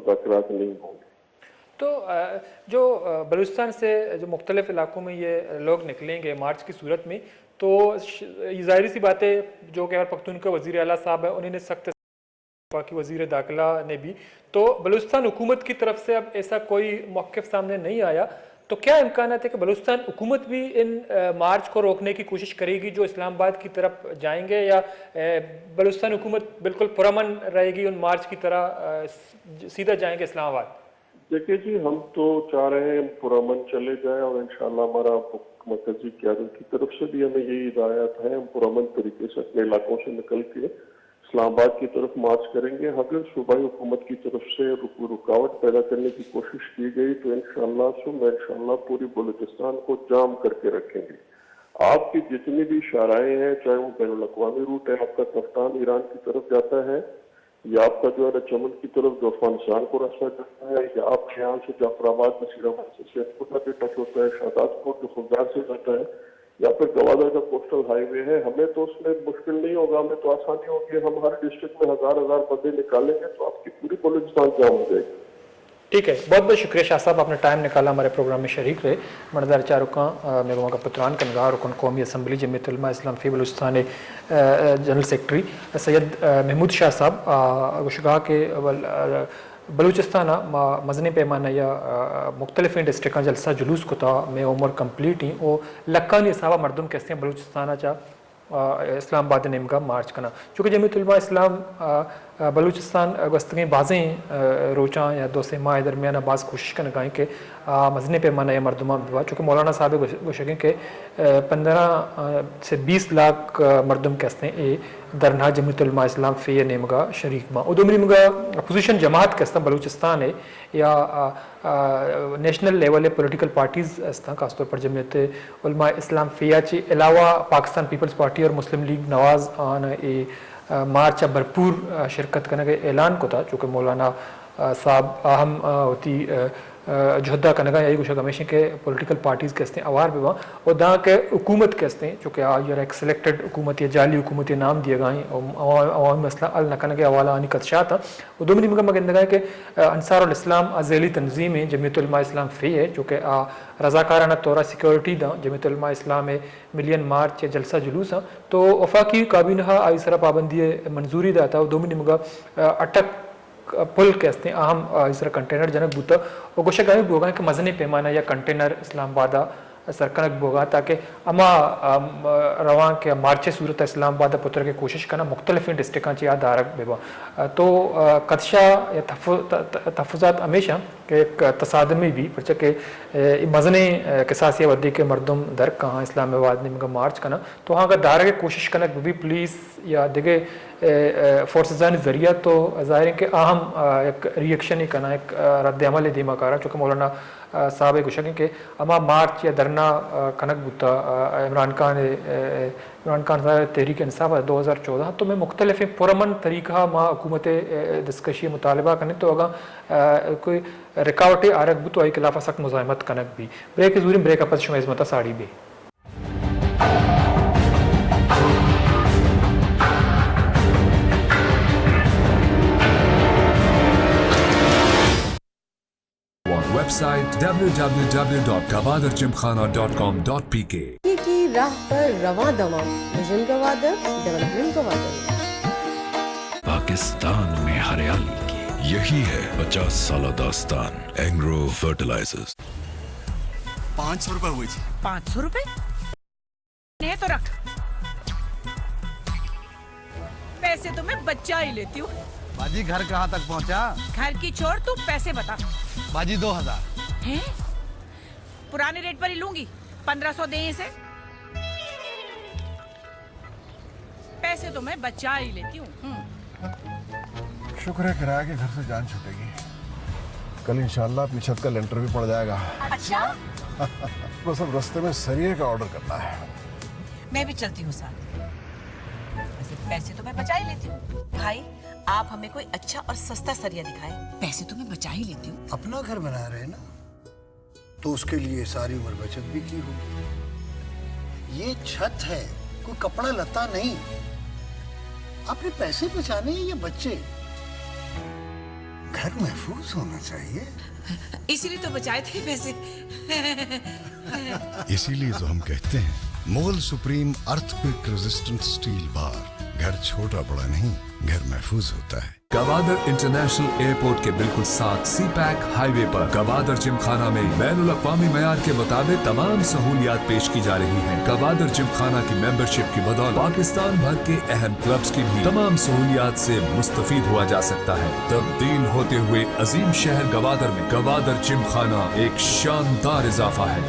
मुज़ाकरात नहीं होंगे। तो जो बलूचिस्तान से जो मुख्तलिफ इलाकों में ये लोग निकलेंगे मार्च की सूरत में, तो ये ज़ाहिर सी बात है जो खैबर पख्तूनख्वा वज़ीर आला साहब है उन्होंने सख्त की वज़ीर दाखिला ने भी, तो बलूचिस्तान हुकूमत की तरफ से अब ऐसा कोई मौक़िफ़ सामने नहीं आया, तो क्या इम्कान है कि बलूचिस्तान हुकूमत भी इन मार्च को रोकने की कोशिश करेगी जो इस्लामाबाद की तरफ जाएंगे, या बलूचिस्तान हुकूमत बिल्कुल पुरअमन रहेगी उन मार्च की तरह सीधा जाएंगे इस्लामाबाद? देखिए जी, हम तो चाह रहे हैं पुरअमन चले जाए और इंशाअल्लाह हमारा मरकजी क़यादत की तरफ से भी हमें यही हिदायत है, हम पुरअमन तरीके से अपने इलाकों से निकल के इस्लामाबाद की तरफ मार्च करेंगे। अगर सूबाई हुकूमत की तरफ से रुकावट पैदा करने की कोशिश की गई तो इंशाअल्लाह पूरी बलूचिस्तान को जाम करके रखेंगे। आपकी जितनी भी शाराएं हैं, चाहे वो बैनुल अक़वामी रूट है, आपका कफ्तान ईरान की तरफ जाता है, या आपका जो है चमन की तरफ जो अफगानिस्तान को रास्ता जाता है, या आपके यहाँ से जाफराबाद नसीराबाद से शेखपुरा पे टच होता है, शादातपुर जो खुलदार से जाता है, या फिर गवादर का कोस्टल हाईवे है, हमें तो उसमें मुश्किल नहीं होगा, हमें तो आसानी होगी। हम हर डिस्ट्रिक्ट में हजार बंदे निकालेंगे तो आपकी पूरी बलूचिस्तान जाम हो जाएगी। ठीक है, बहुत बहुत शुक्रिया शाह साहब, आपने टाइम निकाला हमारे प्रोग्राम में शरीक रहे। मणदार चारुका मेगमा का पुत्रान कनगार रुकन कौमी असम्बली जमीयत उलमा इस्लाम फी बलूचिस्तान जनरल सेक्रेटरी सैयद महमूद शाह साहब गुशगा के बलूचिस्तान मजनी पैमाना या मुख्तलिफ डिस्ट्रिक्ट जलसा जुलूस को था में उम्र कंप्लीट ही वो लक्कानी सावा मरदम कहते हैं बलूचिस्तान इस्लामाबाद नेमगा मार्च करना, चूँकि जमीयत उलमा इस्लाम बलूचिस्तान गस्तगी बाज़ें रोचा या दो से माह दरमियान बाज़ कोशिश करना गाएँ कि मजनी पैमाना या मरदमा बिवा, चूँकि मौलाना साहब गोशें के 15 से 20 लाख मरदम कहते हैं दरना जमीयत उलमा इस्लाम फ़ी नेमगा शरीक माँ उदमरी मगा अपोजिशन जमात कहता बलूचिस्तान है या नेशनल लेवल पॉलिटिकल पार्टीज़ हस्ता खासतौर पर जमीयत उलमा इस्लाम फ़िया के अलावा पाकिस्तान पीपल्स पार्टी और मुस्लिम लीग नवाज़ आन मार्च भरपूर शिरकत करने के ऐलान को था, चूँकि मौलाना साहब अहम होती जहदा कनगा यही कुछ हमेशा के पॉलिटिकल पार्टीज़ कहते हैं अवार बिवा और दाँ के हुकूमत कहते हैं, चूँकि यार एक सिलेक्टेड हुकूमत या जाली हुकूमत नाम दिए गए और अवामी मसला अल नकन के हवाला आनी कदशा था वो दोमनी मगर मगंदगा कि अंसारुल इस्लाम अज़ेली तंजीम जमीयत उलमा इस्लाम फ़ी है, चूँकि रज़ाकाराना तौर सिक्योरिटी दा जमीयत उलमा इस्लाम मिलियन मार्च या जलसा जुलूस तो वफाकी काबीना आई सरा पाबंदी मंजूरी दा था दोमनी मगर अटक पुल कहते हैं अहम इस तरह कंटेनर जनक बूता और गोशा गामी बोगा कि मजनी पैमाना या कंटेनर इस्लामाबाद सरकनक बोगा ताकि अमा रवां के मार्चे सूरत इस्लामाबाद पुत्र के कोशिश करना मुख्तलिफ डिस्ट्रिक्ट याद दारक बेबा तो कदशा या तफुजात हमेशा के एक तसादमी भी पर्चा के मजनी किसासिया वदी के मरदम दर कहाँ इस्लामाबाद ने मगर मार्च करना तो वहाँ का दारा के कोशिश करना भी पुलिस या दिगे फोर्सेजान ज़रिया तो ज़ाहिर है कि अहम एक रिएक्शन ही करना एक रद्द अमल धीमा करा, चूँकि मौलाना साहब गुशक के अमा मार्च या धरना कनक बुता इमरान खान साहब तहरीक इंसाफ 2014 तो मैं मुख्तलिफ पुरअमन तरीका माँ हुकूमत दिस्कशी मुतालबा करने तो अगर कोई रिकावटें आरक बुत आई खिलाफ सख्त मुजाहमत कनक भी ब्रेक ज़ूरी ब्रेक अपस शुमा इज़मता साड़ी भी वेबसाइट www.gawadarjimkhana.com.pk की राह पर रवां दवा विजन गवादर डेवलपमेंट गवादर। पाकिस्तान में हरियाली की यही है 50 साल दास्तान एंग्रो फर्टिलाइजर्स। 500 रुपए हुए 500 रुपए नहीं तो रख, पैसे तो मैं बच्चा ही लेती हूँ। बाजी घर कहाँ तक पहुँचा? घर की छोड़, तू पैसे बता। बाजी 2000 हैं? पुराने रेट पर ही लूंगी, 1500 दे इसे। पैसे तो मैं बचा ही लेती हूँ। शुक्र है किराए के घर से जान छूटेगी। कल इंशाल्लाह अपनी छत का लेंटर भी पड़ जाएगा। अच्छा? बस अब रास्ते में सरिये का ऑर्डर करना है। मैं भी चलती हूँ साथ। वैसे पैसे तो मैं बचा ही लेती हूँ। भाई आप हमें कोई अच्छा और सस्ता सरिया दिखाएं। पैसे तो मैं बचा ही लेती हूँ। अपना घर बना रहे हैं ना, तो उसके लिए सारी उम्र बचत भी की होगी। ये छत है, कोई कपड़ा लता नहीं। आपने पैसे बचाने हैं या बच्चे? घर महफूज होना चाहिए। इसीलिए तो बचाए थे पैसे। इसीलिए तो हम कहते हैं Mughal supreme earthquake resistant steel bar, घर छोटा बड़ा नहीं, घर महफूज होता है। गवादर इंटरनेशनल एयरपोर्ट के बिल्कुल साथ सी पैक हाईवे पर गवादर जिमखाना में बैनुल अक़वामी मयार के मुताबिक तमाम सहूलियात पेश की जा रही हैं। गवादर जिमखाना की मेंबरशिप की बदौलत पाकिस्तान भर के अहम क्लब्स की भी तमाम सहूलियात से मुस्तफीद हुआ जा सकता है। तब्दील होते हुए अजीम शहर गवादर में गवादर जिमखाना एक शानदार इजाफा है।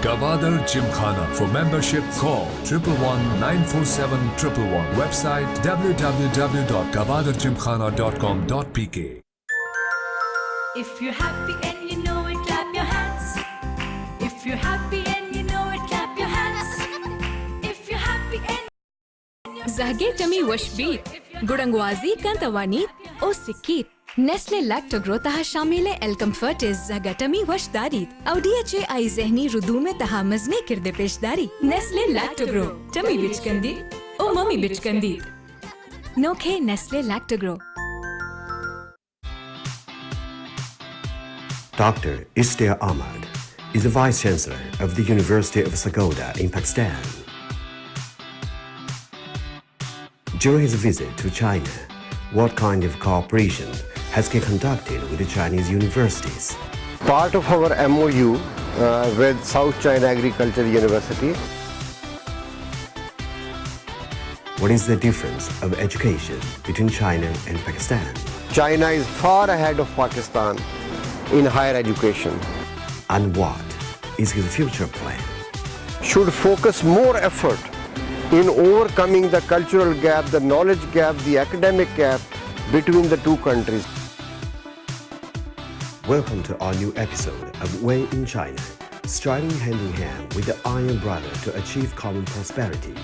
Gwadar Gymkhana. For membership call 111-947-111. Website www.gavadarjimkhana.com.pk. If you're happy and you know it, clap your hands. If you're happy and you know it, clap your hands. If you're happy and زهجتمي وشبيت قرنغوازي كانت وانيت أو سكيت نسل لاكتوغرو تها شاملة الكمفورتز زهجتمي وشداريت أو DHA أي ذهني ردومة تها مزني كرده پیشداری نسل لاكتوغرو تمي بيچ كندي أو مامي بيچ كندي نوكي نسل لاكتوغرو. Dr. Ishtiaq Ahmad is the Vice Chancellor of the University of Sargodha in Pakistan. During his visit to China, what kind of cooperation has he conducted with the Chinese universities? Part of our MOU with South China Agriculture University. What is the difference of education between China and Pakistan? China is far ahead of Pakistan in higher education. And what is his future plan? Should focus more effort in overcoming the cultural gap, the knowledge gap, the academic gap between the two countries. Welcome to our new episode of Way in China, striding hand in hand with the Iron Brother to achieve common prosperity.